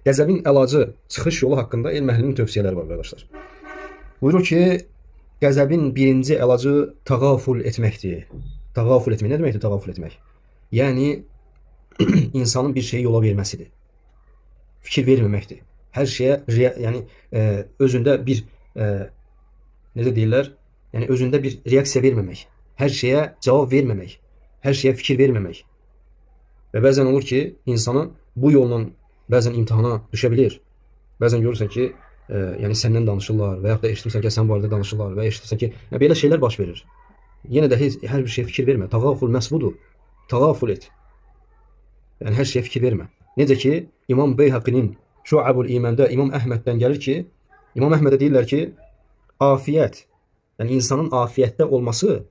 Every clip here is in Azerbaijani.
Qəzəbin əlacı, çıxış yolu haqqında elm əhlinin tövsiyələri var qardaşlar. Buyurur ki, qəzəbin birinci əlacı təğaful etməkdir. Təğaful etmək nə deməkdir təğaful etmək? Yəni insanın bir şeyi yola verməsidir. Fikir verməməkdir. Hər şeyə yəni özündə bir necə deyirlər? Yəni özündə bir reaksiya verməmək. Hər şeyə cavab verməmək. Hər şeyə fikir verməmək. Və bəzən olur ki, insanı bu yolla bəzən imtihana düşə bilir. Bəzən görürsən ki, yəni səndən danışırlar və yaxud da eşitmirsən ki, sən barədə danışırlar və eşitirsən ki, belə şeylər baş verir. Yenə də hər bir şeyə fikir vermə. Təğaful məhz budur. Təğaful et. Yəni hər şeyə fikir vermə. Necə ki, İmam Beyhaqinin Şuabul İmanda İmam Əhməddən gəlir ki, İmam Əhmədə deyirlər ki, afiyət, yəni insanın afiyətdə olması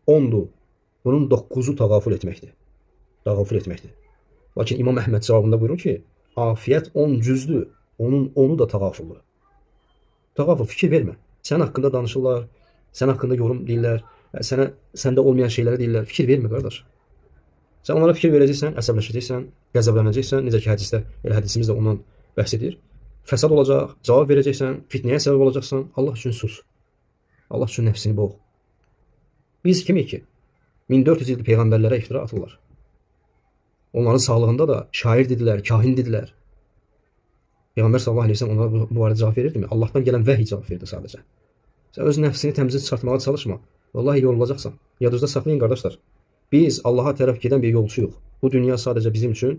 10'dur. Bunun 9'u təğaful etməkdir. Təğaful etməkdir. Lakin İmam Əhməd cavabında buyurur ki, afiyət 10 cüzdür. Onun 10'u da təğafuldur. Təğaful, fikir vermə. Sən haqqında danışırlar, sən haqqında yorum deyirlər, səndə olmayan şeyləri deyirlər. Fikir vermə qardaş. Sən onlara fikir verəcəksən, əsəbləşəcəksən, qəzəblənəcəksən. Necə ki, hədisdə, elə hədisimiz də ondan bəhs edir. Fəsad olacaq, cavab verəcəksən, fitnəyə səbəb olacaqsan. Allah üçün sus. Allah üçün nəfsini boğ. Biz kimik ki? 1400 ildir peyğəmbərlərə iftira atırlar. Onların sağlığında da şair dedilər, kahin dedilər. Peyğəmbər sallallahu əleyhi və səlləm onlara bu barədə cavab verirdi mi? Allahdan gələn vəhy cavab verdi sadəcə. Sən öz nəfsini təmizə çıxartmağa çalışma. Vallahi yorulacaqsan. Yadınızda saxlayın qardaşlar. Biz Allaha tərəf gedən bir yolçuyuq. Bu dünya sadəcə bizim üçün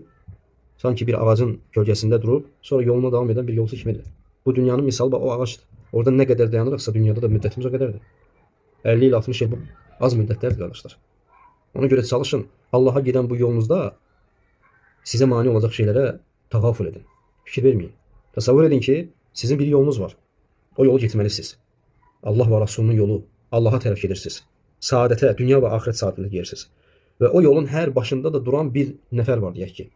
sanki bir ağacın gölgəsində durub, sonra yoluna davam edən bir yolcu kimidir. Bu dünyanın misalı o ağacdır. Orada nə qədər dayanırıqsa dünyada da müddətimiz o qədərdir. 50 il, 60 il bu az müddətlərdir qardaşlar. Ona görə çalışın. Allaha gedən bu yolunuzda sizə mane olacaq şeylərə təğaful edin. Fikir verməyin. Təsəvvür edin ki, sizin bir yolunuz var. O yolu getməlisiniz. Allah və Rasulunun yolu. Allaha tərəf gedirsiniz. Saadətə, dünya və axirət saadətində gedirsiniz. Və o yolun hər başında da duran bir nəfər var deyək ki.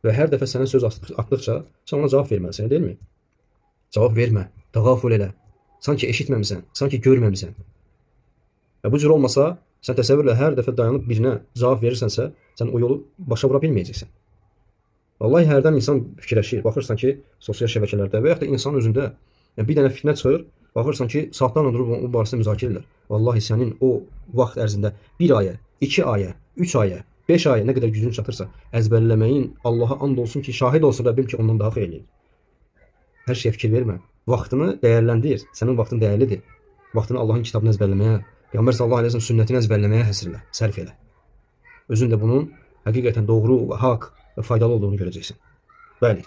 Və hər dəfə sənə söz atdıqca sən ona cavab verməlisən, deyilmi? Cavab vermə, təğaful elə. Sanki eşitməmisən, sanki görməmisən. Və bu cür olmasa, sən təsəvvürlə hər dəfə dayanıb birinə cavab verirsənsə, sən o yolu başa vura bilməyəcəksən. Vallahi hərdən insan fikirləşir, baxırsan ki, sosial şəbəkələrdə və yaxud da insan özündə bir dənə fitnə çıxır, baxırsan ki, saatlarla durub o barəsində müzakirə edirlər. Vallahi sənin o vaxt ərzində 1 aya, 2 aya, 3 aya, 5 aya nə qədər gücün çatırsa, əzbərləməyin Allaha and olsun ki, şahid olsun Rəbbim ki, ondan daha xeyirlidir. Hər şeyə fikir vermə. Vaxtını dəyərləndir. Sənin vaxtın dəyərlidir. Vaxtını Allahın kitabını əzbərləməyə, Peyğəmbər sallallahu əleyhi və səlləm sünnətini əzbərləməyə həsrlə, sərf elə. Özün də bunun həqiqətən doğru və haqq və faydalı olduğunu görəcəksən. Bəli.